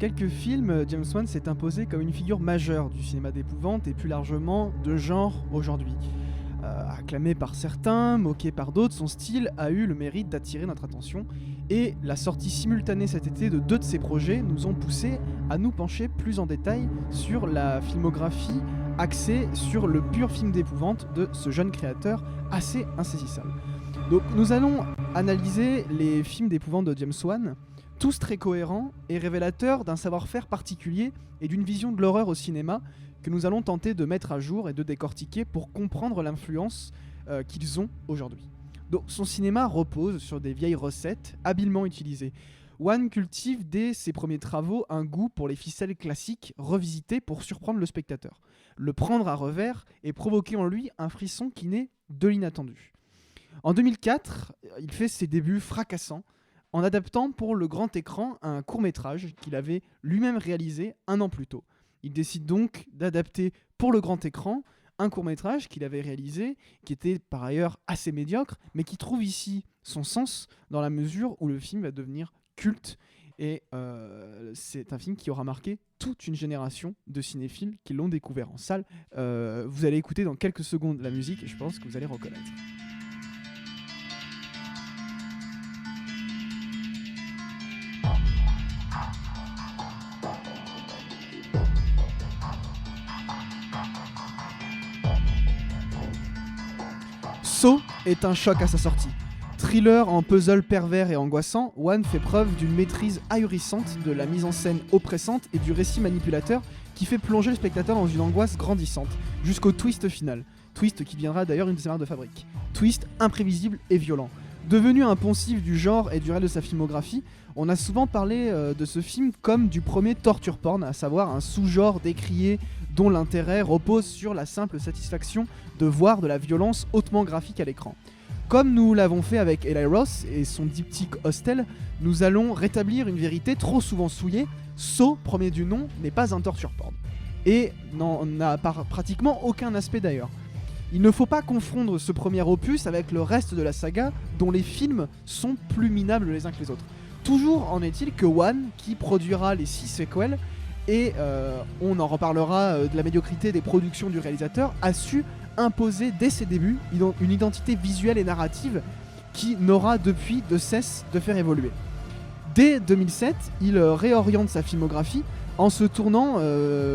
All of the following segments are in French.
quelques films, James Wan s'est imposé comme une figure majeure du cinéma d'épouvante et plus largement de genre aujourd'hui. Acclamé par certains, moqué par d'autres, son style a eu le mérite d'attirer notre attention et la sortie simultanée cet été de 2 de ses projets nous ont poussé à nous pencher plus en détail sur la filmographie axée sur le pur film d'épouvante de ce jeune créateur assez insaisissable. Donc nous allons analyser les films d'épouvante de James Wan, tous très cohérents et révélateurs d'un savoir-faire particulier et d'une vision de l'horreur au cinéma que nous allons tenter de mettre à jour et de décortiquer pour comprendre l'influence qu'ils ont aujourd'hui. Donc son cinéma repose sur des vieilles recettes habilement utilisées. Wan cultive dès ses premiers travaux un goût pour les ficelles classiques revisitées pour surprendre le spectateur, le prendre à revers et provoquer en lui un frisson qui naît de l'inattendu. En 2004, il fait ses débuts fracassants en adaptant pour le grand écran un court-métrage qu'il avait lui-même réalisé 1 an plus tôt. Il décide donc d'adapter pour le grand écran un court-métrage qu'il avait réalisé, qui était par ailleurs assez médiocre, mais qui trouve ici son sens dans la mesure où le film va devenir culte. Et c'est un film qui aura marqué toute une génération de cinéphiles qui l'ont découvert en salle. Vous allez écouter dans quelques secondes la musique et je pense que vous allez reconnaître. Saw est un choc à sa sortie. Thriller en puzzle pervers et angoissant, Wan fait preuve d'une maîtrise ahurissante de la mise en scène oppressante et du récit manipulateur qui fait plonger le spectateur dans une angoisse grandissante, jusqu'au twist final. Twist qui deviendra d'ailleurs une de ses marques de fabrique. Twist imprévisible et violent. Devenu un poncif du genre et du reste de sa filmographie, on a souvent parlé de ce film comme du premier torture porn, à savoir un sous-genre décrié dont l'intérêt repose sur la simple satisfaction de voir de la violence hautement graphique à l'écran. Comme nous l'avons fait avec Eli Roth et son diptyque Hostel, nous allons rétablir une vérité trop souvent souillée. Saw, premier du nom, n'est pas un torture porn. Et n'en a pratiquement aucun aspect d'ailleurs. Il ne faut pas confondre ce premier opus avec le reste de la saga, dont les films sont plus minables les uns que les autres. Toujours en est-il que Wan, qui produira les 6 sequels, et on en reparlera de la médiocrité des productions du réalisateur, a su imposer dès ses débuts une identité visuelle et narrative qui n'aura depuis de cesse de faire évoluer. Dès 2007, il réoriente sa filmographie en se tournant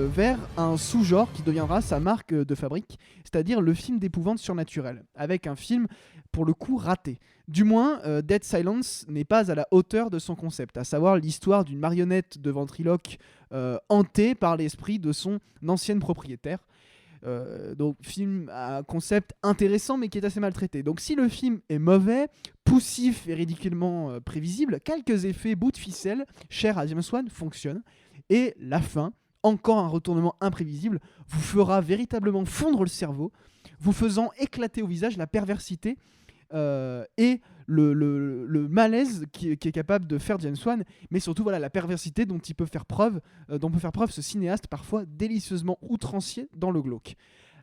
vers un sous-genre qui deviendra sa marque de fabrique, c'est-à-dire le film d'épouvante surnaturelle, avec un film pour le coup raté. Du moins, Dead Silence n'est pas à la hauteur de son concept, à savoir l'histoire d'une marionnette de ventriloque hantée par l'esprit de son ancienne propriétaire. Donc film à concept intéressant mais qui est assez maltraité. Donc si le film est mauvais, poussif et ridiculement prévisible, quelques effets bouts de ficelle chers à James Wan fonctionnent. Et la fin, encore un retournement imprévisible, vous fera véritablement fondre le cerveau, vous faisant éclater au visage la perversité et le malaise qui est capable de faire James Wan, mais surtout voilà, la perversité dont peut faire preuve ce cinéaste parfois délicieusement outrancier dans le glauque.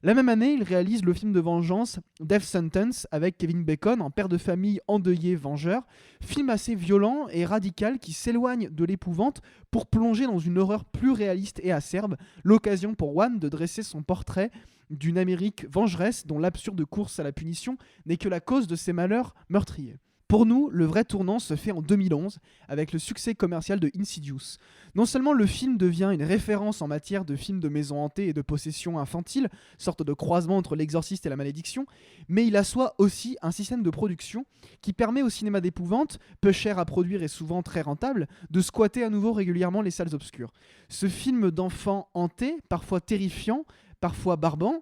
La même année, il réalise le film de vengeance Death Sentence avec Kevin Bacon en père de famille endeuillé vengeur, film assez violent et radical qui s'éloigne de l'épouvante pour plonger dans une horreur plus réaliste et acerbe, l'occasion pour Wan de dresser son portrait d'une Amérique vengeresse dont l'absurde course à la punition n'est que la cause de ses malheurs meurtriers. Pour nous, le vrai tournant se fait en 2011 avec le succès commercial de Insidious. Non seulement le film devient une référence en matière de films de maison hantée et de possession infantile, sorte de croisement entre l'exorciste et la malédiction, mais il assoit aussi un système de production qui permet au cinéma d'épouvante, peu cher à produire et souvent très rentable, de squatter à nouveau régulièrement les salles obscures. Ce film d'enfant hanté, parfois terrifiant, parfois barbant,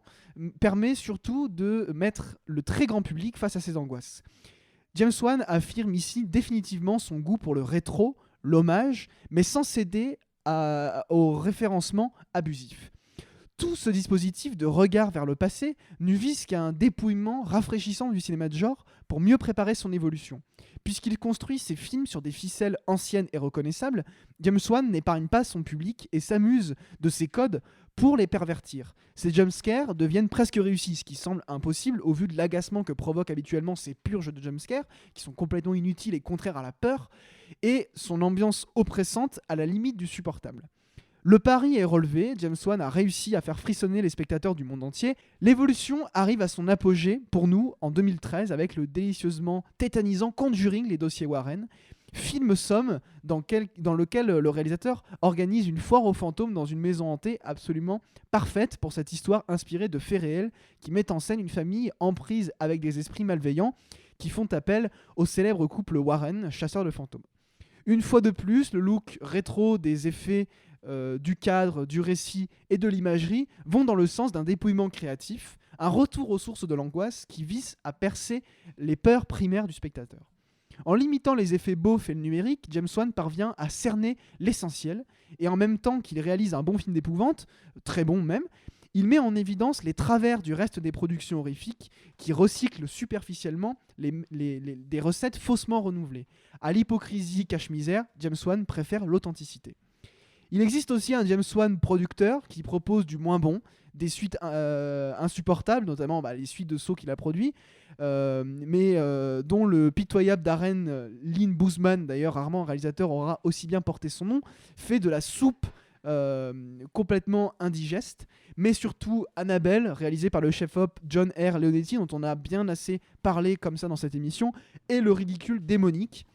permet surtout de mettre le très grand public face à ses angoisses. James Wan affirme ici définitivement son goût pour le rétro, l'hommage, mais sans céder au référencement abusif. Tout ce dispositif de regard vers le passé ne vise qu'à un dépouillement rafraîchissant du cinéma de genre pour mieux préparer son évolution. Puisqu'il construit ses films sur des ficelles anciennes et reconnaissables, James Wan n'épargne pas son public et s'amuse de ses codes pour les pervertir. Ces jumpscares deviennent presque réussis, ce qui semble impossible au vu de l'agacement que provoquent habituellement ces purges de jumpscares, qui sont complètement inutiles et contraires à la peur, et son ambiance oppressante à la limite du supportable. Le pari est relevé, James Wan a réussi à faire frissonner les spectateurs du monde entier. L'évolution arrive à son apogée pour nous en 2013 avec le délicieusement tétanisant Conjuring, les dossiers Warren, film somme dans lequel le réalisateur organise une foire aux fantômes dans une maison hantée absolument parfaite pour cette histoire inspirée de faits réels qui met en scène une famille en prise avec des esprits malveillants qui font appel au célèbre couple Warren, chasseurs de fantômes. Une fois de plus, le look rétro des effets du cadre, du récit et de l'imagerie vont dans le sens d'un dépouillement créatif, un retour aux sources de l'angoisse qui vise à percer les peurs primaires du spectateur. En limitant les effets beaufs et le numérique, James Wan parvient à cerner l'essentiel et en même temps qu'il réalise un bon film d'épouvante, très bon même, il met en évidence les travers du reste des productions horrifiques qui recyclent superficiellement des recettes faussement renouvelées. À l'hypocrisie cache-misère, James Wan préfère l'authenticité. Il existe aussi un James Wan producteur qui propose du moins bon, des suites insupportables, notamment les suites de Saw qu'il a produit, mais dont le pitoyable Darren Lynn Bousman, d'ailleurs rarement un réalisateur aura aussi bien porté son nom, fait de la soupe complètement indigeste, mais surtout Annabelle, réalisé par le chef-op John R. Leonetti, dont on a bien assez parlé comme ça dans cette émission, et Le Ridicule démonique,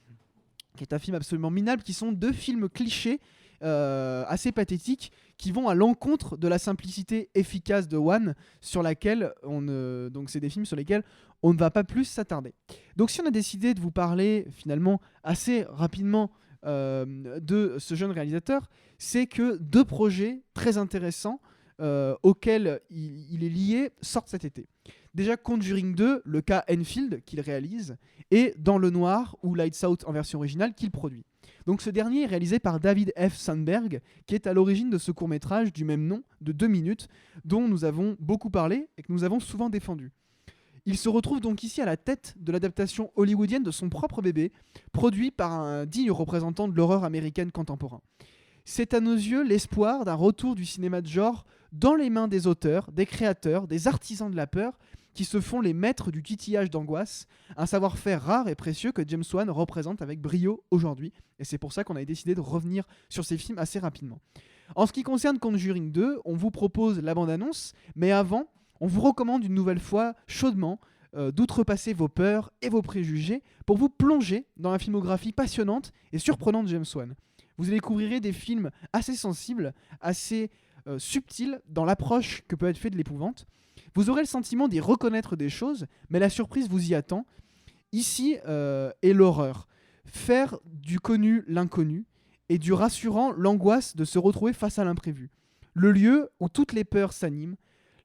qui est un film absolument minable, qui sont deux films clichés assez pathétiques qui vont à l'encontre de la simplicité efficace de Wan, sur laquelle donc c'est des films sur lesquels on ne va pas plus s'attarder. Donc si on a décidé de vous parler finalement assez rapidement de ce jeune réalisateur, c'est que deux projets très intéressants auxquels il est lié sortent cet été. Déjà Conjuring 2, le cas Enfield qu'il réalise, et Dans le Noir ou Lights Out en version originale qu'il produit. Donc ce dernier est réalisé par David F. Sandberg, qui est à l'origine de ce court-métrage du même nom, de 2 minutes, dont nous avons beaucoup parlé et que nous avons souvent défendu. Il se retrouve donc ici à la tête de l'adaptation hollywoodienne de son propre bébé, produit par un digne représentant de l'horreur américaine contemporain. C'est à nos yeux l'espoir d'un retour du cinéma de genre dans les mains des auteurs, des créateurs, des artisans de la peur, qui se font les maîtres du titillage d'angoisse, un savoir-faire rare et précieux que James Wan représente avec brio aujourd'hui, et c'est pour ça qu'on a décidé de revenir sur ces films assez rapidement. En ce qui concerne Conjuring 2, on vous propose la bande-annonce, mais avant, on vous recommande une nouvelle fois chaudement d'outrepasser vos peurs et vos préjugés pour vous plonger dans la filmographie passionnante et surprenante de James Wan. Vous y découvrirez des films assez sensibles, assez subtils dans l'approche que peut être faite de l'épouvante. Vous aurez le sentiment d'y reconnaître des choses, mais la surprise vous y attend. Ici est l'horreur. Faire du connu l'inconnu et du rassurant l'angoisse de se retrouver face à l'imprévu. Le lieu où toutes les peurs s'animent.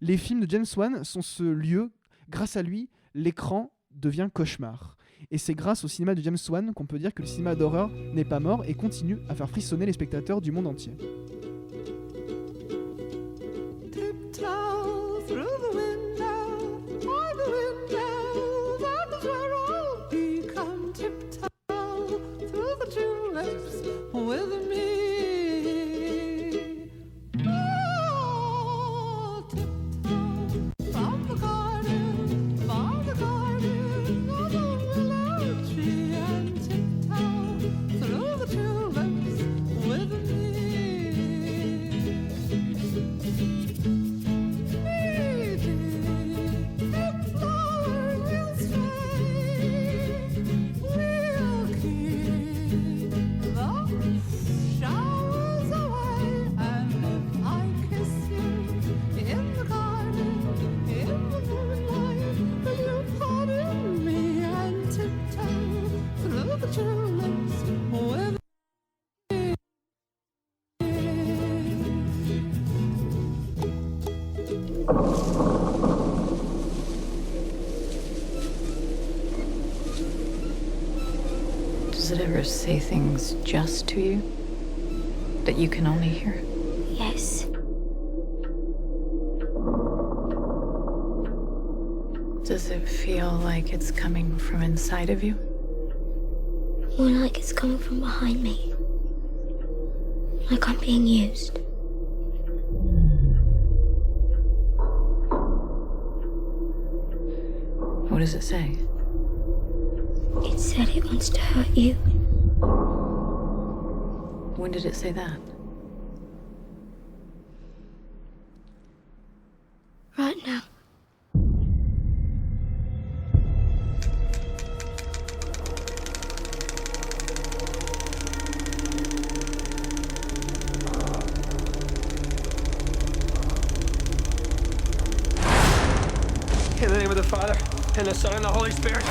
Les films de James Wan sont ce lieu. Grâce à lui, l'écran devient cauchemar. Et c'est grâce au cinéma de James Wan qu'on peut dire que le cinéma d'horreur n'est pas mort et continue à faire frissonner les spectateurs du monde entier. Does it ever say things just to you that you can only hear? Yes. Does it feel like it's coming from inside of you? More like it's coming from behind me. Like I'm being used. What does it say? It said it wants to hurt you. When did it say that? Right now. In the name of the Father, and the Son, and the Holy Spirit.